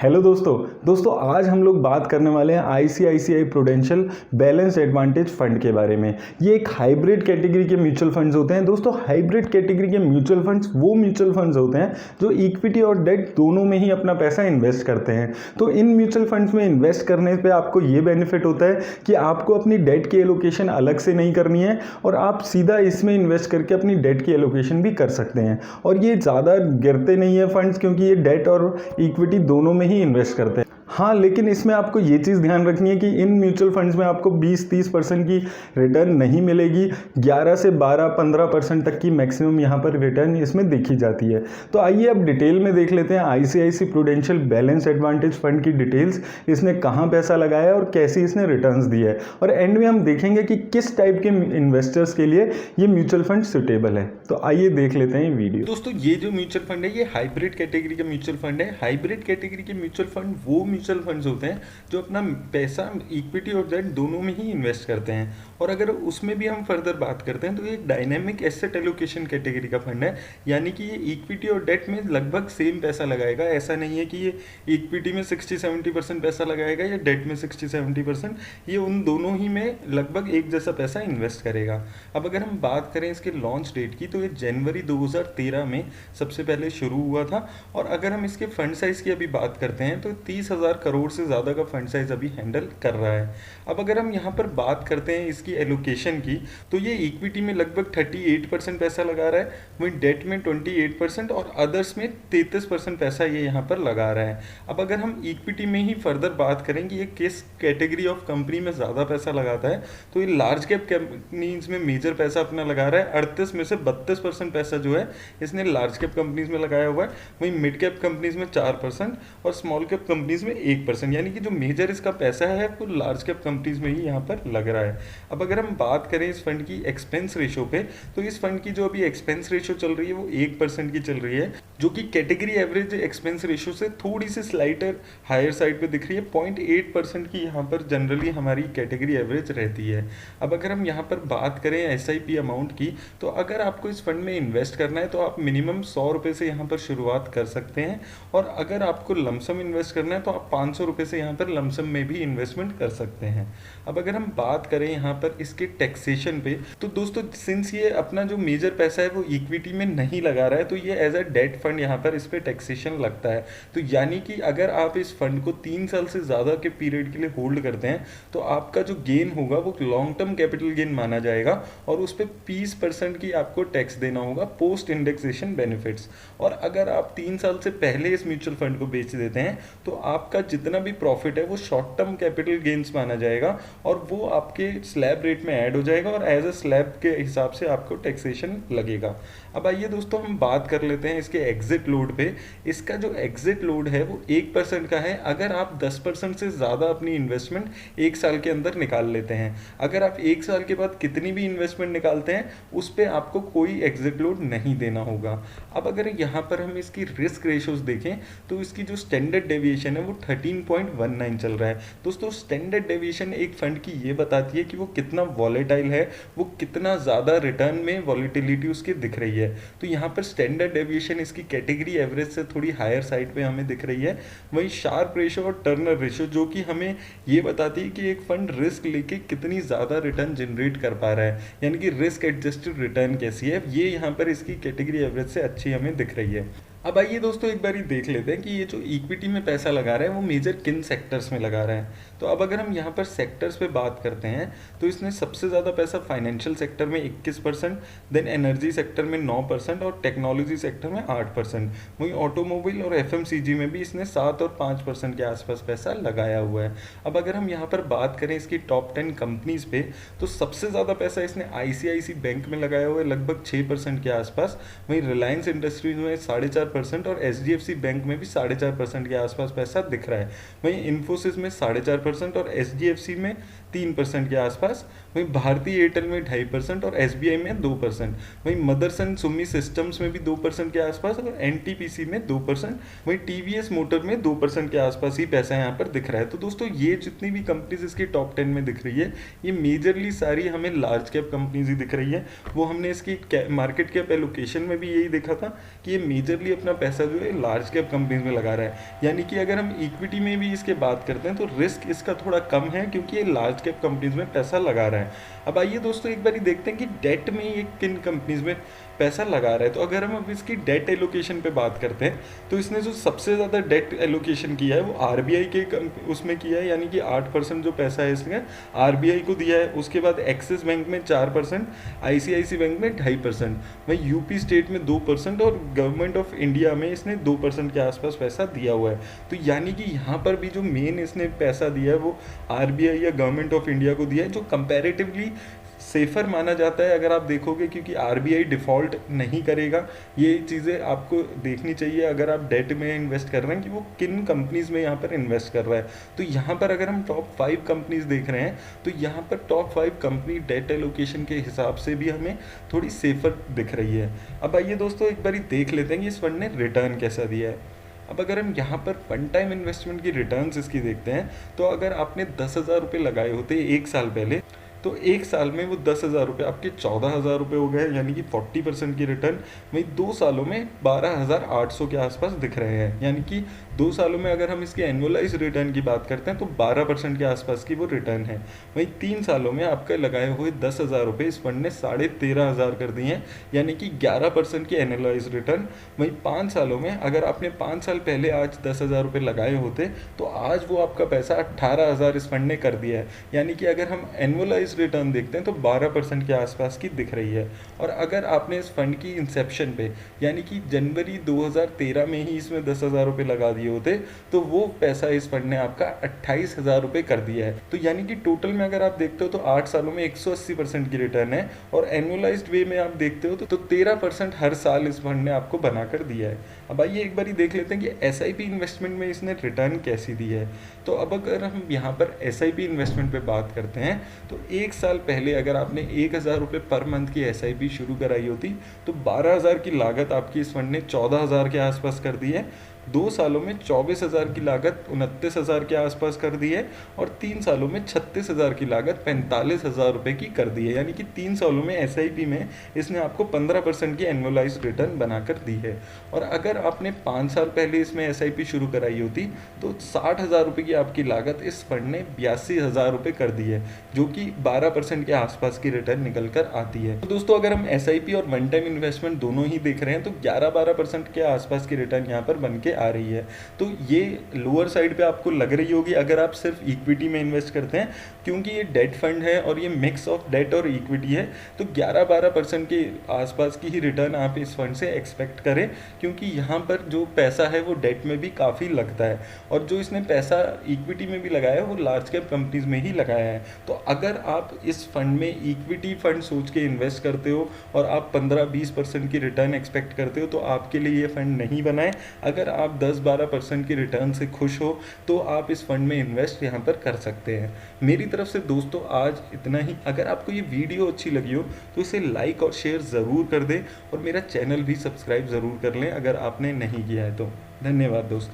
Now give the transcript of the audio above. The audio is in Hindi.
हेलो दोस्तों आज हम लोग बात करने वाले हैं ICICI prudential balance advantage fund के बारे में। ये एक हाइब्रिड कैटेगरी के म्यूचुअल फंड्स होते हैं। दोस्तों हाइब्रिड कैटेगरी के म्यूचुअल फंड्स वो म्यूचुअल फंड्स होते हैं जो इक्विटी और डेट दोनों में ही अपना पैसा इन्वेस्ट करते हैं। तो इन म्यूचुअल फंड्स में इन्वेस्ट करने पर आपको ये बेनिफिट होता है कि आपको अपनी डेट की एलोकेशन अलग से नहीं करनी है और आप सीधा इसमें इन्वेस्ट करके अपनी डेट की एलोकेशन भी कर सकते हैं। और ये ज़्यादा गिरते नहीं है फंड्स, क्योंकि ये डेट और इक्विटी दोनों में ही इन्वेस्ट करते हैं। हाँ, लेकिन इसमें आपको ये चीज़ ध्यान रखनी है कि इन म्यूचुअल फंड्स में आपको 20-30% की रिटर्न नहीं मिलेगी। 11 से 12-15% तक की मैक्सिमम यहाँ पर रिटर्न इसमें देखी जाती है। तो आइए अब डिटेल में देख लेते हैं ICICI prudential balance advantage fund की डिटेल्स। इसने कहाँ पैसा लगाया और कैसे इसने रिटर्न्स दिए है, और एंड में हम देखेंगे कि किस टाइप के इन्वेस्टर्स के लिए ये म्यूचुअल फंड सुटेबल है। तो आइए देख लेते हैं ये वीडियो। दोस्तों ये जो म्यूचुअल फंड है ये हाइब्रिड कैटेगरी का म्यूचुअल फंड है। हाइब्रिड कैटेगरी के म्यूचुअल फंड वो म्यूचुअल फंड्स होते हैं जो अपना पैसा इक्विटी और डेट दोनों में ही इन्वेस्ट करते हैं। और अगर उसमें भी हम फर्दर बात करते हैं तो ये एक डायनेमिक एसेट एलोकेशन कैटेगरी का फंड है, यानी कि ये इक्विटी और डेट में लगभग सेम पैसा लगाएगा। ऐसा नहीं है कि ये इक्विटी में 60-70% पैसा लगाएगा या डेट में 60-70%, ये उन दोनों ही में लगभग एक जैसा पैसा इन्वेस्ट करेगा। अब अगर हम बात करें इसके लॉन्च डेट की तो ये जनवरी 2013 में सबसे पहले शुरू हुआ था। और अगर हम इसके फंड साइज की अभी बात करते हैं तो 30,000 करोड़ से ज़्यादा का फंड साइज अभी हैंडल कर रहा है। अब अगर हम यहाँ पर बात करते हैं इसकी एलोकेशन की तो ये इक्विटी में लगभग 38% पैसा लगा रहा है, वहीं डेट में 28% और अदर्स में 33% पैसा ये यहाँ पर लगा रहा है। अब अगर हम इक्विटी में ही फर्दर बात करें कि ये किस कैटेगरी ऑफ कंपनी में ज़्यादा पैसा लगाता है, तो ये लार्ज कैप कंपनीज में मेजर पैसा अपना लगा रहा है। 38 में से 32% पैसा जो है इसने लार्ज कैप कंपनीज में लगाया हुआ है, वहीं मिड कैप कंपनीज में 4% और स्मॉल कैप कंपनीज में 1%, यानी कि जो मेजर इसका पैसा है वो लार्ज कैप कंपनीज में ही यहाँ पर लग रहा है। अब अगर हम बात करें इस फंड की एक्सपेंस रेशो पे, तो इस फंड की जो अभी एक्सपेंस रेशो चल रही है वो 1% की चल रही है, जो कि कैटेगरी एवरेज एक्सपेंस रेशो से थोड़ी सी स्लाइटर हायर साइड पे दिख रही है। 0.8% की यहाँ पर जनरली हमारी कैटेगरी एवरेज रहती है। अब अगर हम यहाँ पर बात करें SIP अमाउंट की, तो अगर आपको इस फंड में इन्वेस्ट करना है तो आप मिनिमम 100 रुपये से यहाँ पर शुरुआत कर सकते हैं, और अगर आपको लमसम इन्वेस्ट करना है तो आप 500 रुपये से यहाँ पर लमसम में भी इन्वेस्टमेंट कर सकते हैं। अब अगर हम बात करें यहाँ पर इसके टैक्सेशन पे, तो दोस्तों सिंस ये अपना जो मेजर पैसा है वो इक्विटी में नहीं लगा रहा है, तो ये एज अ डेट फंड यहाँ पर इस पर टैक्सेशन लगता है। तो यानी कि अगर आप इस फंड को 3 साल से ज़्यादा के पीरियड के लिए होल्ड करते हैं तो आपका जो गेन होगा वो लॉन्ग टर्म कैपिटल गेन माना जाएगा, और उस पर 20% की आपको टैक्स देना होगा पोस्ट इंडेक्सेशन बेनिफिट्स। और अगर आप 3 साल से पहले इस म्यूचुअल फंड को बेच देते हैं तो आपका जितना भी प्रॉफिट है वो शॉर्ट टर्म कैपिटल गेन्स माना जाएगा, और वो आपके स्लैब रेट में ऐड हो जाएगा, और एज अ स्लैब के हिसाब से आपको टैक्सेशन लगेगा। अब आइए दोस्तों हम बात कर लेते हैं इसके एग्जिट लोड पे। इसका जो एग्जिट लोड है वो 1% का है अगर आप 10% से ज़्यादा अपनी इन्वेस्टमेंट 1 साल के अंदर निकाल लेते हैं। अगर आप 1 साल के बाद कितनी भी इन्वेस्टमेंट निकालते हैं उस पर आपको कोई एग्जिट लोड नहीं देना होगा। अब अगर यहाँ पर हम इसकी रिस्क रेशोज देखें तो इसकी जो स्टैंडर्ड डेविएशन है वो 13.19 चल रहा है। दोस्तों स्टैंडर्ड डेविएशन एक फंड की ये बताती है कि वो कितना वॉलेटाइल है, वो कितना ज़्यादा रिटर्न में वॉलेटिलिटी उसकी दिख रही है। तो यहाँ पर स्टैंडर्ड डेविएशन इसकी कैटेगरी एवरेज से थोड़ी हायर साइड पे हमें दिख रही है। वहीं शार्प रेशो और टर्नर रेशो जो कि हमें ये बताती है कि एक फंड रिस्क लेके कितनी ज़्यादा रिटर्न जनरेट कर पा रहा है, यानी कि रिस्क एडजस्टेड रिटर्न कैसी है, ये यहाँ पर इसकी कैटेगरी एवरेज से अच्छी हमें दिख रही है। अब आइए दोस्तों एक बार देख लेते हैं कि ये जो इक्विटी में पैसा लगा रहा है वो मेजर किन सेक्टर्स में लगा रहा है। तो अब अगर हम यहाँ पर सेक्टर्स पे बात करते हैं तो इसने सबसे ज़्यादा पैसा फाइनेंशियल सेक्टर में 21%, देन एनर्जी सेक्टर में 9% और टेक्नोलॉजी सेक्टर में 8%, वहीं ऑटोमोबाइल और FMCG में भी इसने 7 और 5% के आसपास पैसा लगाया हुआ है। अब अगर हम यहाँ पर बात करें इसकी टॉप 10 कंपनीज पे, तो सबसे ज़्यादा पैसा इसने ICICI बैंक में लगाया हुआ है लगभग 6% के आसपास, वहीं रिलायंस इंडस्ट्रीज में 4.5% और HDFC बैंक में भी 4.5% के आसपास पैसा दिख रहा है। वहीं इन्फोसिस में 4.5% और SDFC में 3% के आसपास, वहीं भारतीय एयरटेल में 2.5% और SBI में 2%, वहीं मदरसन सुमी सिस्टम्स में भी 2% के आसपास और NTPC में 2%, वहीं TVS मोटर में 2% के आसपास ही पैसा यहाँ पर दिख रहा है। तो दोस्तों ये जितनी भी कंपनीज इसकी टॉप 10 में दिख रही है ये मेजरली सारी हमें लार्ज कैप कंपनीज ही दिख रही है। वो हमने इसकी मार्केट कैप एलोकेशन में भी यही देखा था कि ये मेजरली अपना पैसा जो है लार्ज कैप कंपनीज में लगा रहा है। यानी कि अगर हम इक्विटी में भी इसके बात करते हैं तो रिस्क इसका थोड़ा कम है, क्योंकि ये लार्ज कैप कंपनीज में पैसा लगा रहा है। अब आइए दोस्तों एक बार देखते हैं कि डेट में ये किन कंपनीज में पैसा लगा रहा है। तो अगर हम अब इसकी डेट एलोकेशन पे बात करते हैं तो इसने जो सबसे ज़्यादा डेट एलोकेशन किया है वो आरबीआई के उसमें किया है, यानी कि 8% जो पैसा है इसने आरबीआई को दिया है। उसके बाद एक्सिस बैंक में 4%, आईसीआईसी बैंक में 2.5%, वहीं यूपी स्टेट में 2% और गवर्नमेंट ऑफ इंडिया में इसने 2% के आसपास पैसा दिया हुआ है। तो यानी कि यहाँ पर भी जो मेन इसने पैसा दिया है वो आरबीआई या गवर्नमेंट ऑफ इंडिया को दिया है, जो कंपैरेटिवली सेफर माना जाता है अगर आप देखोगे, क्योंकि आरबीआई डिफ़ॉल्ट नहीं करेगा। ये चीज़ें आपको देखनी चाहिए अगर आप डेट में इन्वेस्ट कर रहे हैं कि वो किन कंपनीज में यहाँ पर इन्वेस्ट कर रहा है। तो यहाँ पर अगर हम टॉप 5 कंपनीज देख रहे हैं तो यहाँ पर टॉप 5 कंपनी डेट एलोकेशन के हिसाब से भी हमें थोड़ी सेफर दिख रही है। अब आइए दोस्तों एक बारी देख लेते हैं कि इस फंड ने रिटर्न कैसा दिया है। अब अगर हम यहाँ पर वन टाइम इन्वेस्टमेंट की रिटर्न्स इसकी देखते हैं तो अगर आपने 10,000 रुपये लगाए होते 1 साल पहले, तो 1 साल में वो 10,000 रुपये आपके 14,000 रुपये हो गए, यानी कि 40% की रिटर्न। वहीं 2 सालों में 12,800 के आसपास दिख रहे हैं, यानी कि 2 सालों में अगर हम इसकी एनुअलाइज रिटर्न की बात करते हैं तो 12% के आसपास की वो रिटर्न है। वहीं 3 सालों में आपके लगाए हुए 10,000 रुपये इस फंड ने 13,500 कर दिए हैं, यानी कि 11% की एनुअलाइज रिटर्न। वहीं 5 सालों में अगर आपने 5 साल पहले आज 10,000 रुपये लगाए होते तो आज वो आपका पैसा 18,000 इस फंड ने कर दिया है, यानी कि अगर हम एनुअलाइज रिटर्न देखते हैं तो 12% के आसपास की दिख रही है। और अगर आपने इस फंड की इंसेप्शन पे यानी कि जनवरी 2013 में ही इसमें 10,000 रुपये लगा दिए होते तो वो पैसा इस फंड ने आपका 28,000 रुपये कर दिया है। तो यानी कि टोटल में अगर आप देखते हो तो 8 सालों में 180% की रिटर्न है, और एनुअलाइज्ड वे में आप देखते हो तो 13% हर साल इस फंड ने आपको बना कर दिया है। अब आइए एक बार देख लेते हैं कि एसआईपी इन्वेस्टमेंट में इसने रिटर्न कैसी दी है। तो अब अगर हम यहाँ पर एसआईपी इन्वेस्टमेंट पे बात करते हैं तो 1 साल पहले अगर आपने 1,000 रुपये पर मंथ की एसआईपी शुरू कराई होती तो 12,000 की लागत आपकी इस फंड ने 14,000 के आसपास कर दी है। 2 सालों में 24,000 की लागत 29,000 के आसपास कर दी है, और 3 सालों में 36,000 की लागत 45,000 रुपये की कर दी है, यानी कि 3 सालों में एसआईपी में इसने आपको 15% की एनुअलाइज रिटर्न बनाकर दी है। और अगर आपने 5 साल पहले इसमें एसआईपी शुरू कराई होती तो 60,000 रुपये की आपकी लागत इस फंड ने 82,000 रुपये कर दी है, जो कि 12% के आसपास की रिटर्न निकल कर आती है। तो दोस्तों अगर हम एसआईपी और वन टाइम इन्वेस्टमेंट दोनों ही देख रहे हैं तो 11-12% के आसपास की रिटर्न यहाँ पर बन के आ रही है। तो ये लोअर साइड पे आपको लग रही होगी अगर आप सिर्फ इक्विटी में इन्वेस्ट करते हैं, क्योंकि ये डेट फंड है और ये मिक्स ऑफ डेट और इक्विटी है। तो 11-12% के आसपास की ही रिटर्न आप इस फंड से एक्सपेक्ट करें, क्योंकि यहाँ पर जो पैसा है वो डेट में भी काफ़ी लगता है, और जो इसने पैसा इक्विटी में भी लगाया है वो लार्ज कैप कंपनीज में ही लगाया है। तो अगर आप इस फंड में इक्विटी फंड सोच के इन्वेस्ट करते हो और आप 15-20% की रिटर्न एक्सपेक्ट करते हो तो आपके लिए ये फंड नहीं बनाए। अगर आप 10-12% की रिटर्न से खुश हो तो आप इस फंड में इन्वेस्ट यहाँ पर कर सकते हैं। मेरी तरफ से दोस्तों आज इतना ही। अगर आपको ये वीडियो अच्छी लगी हो तो इसे लाइक और शेयर ज़रूर कर दें, और मेरा चैनल भी सब्सक्राइब ज़रूर कर लें अगर आपने नहीं किया है तो। धन्यवाद दोस्तों।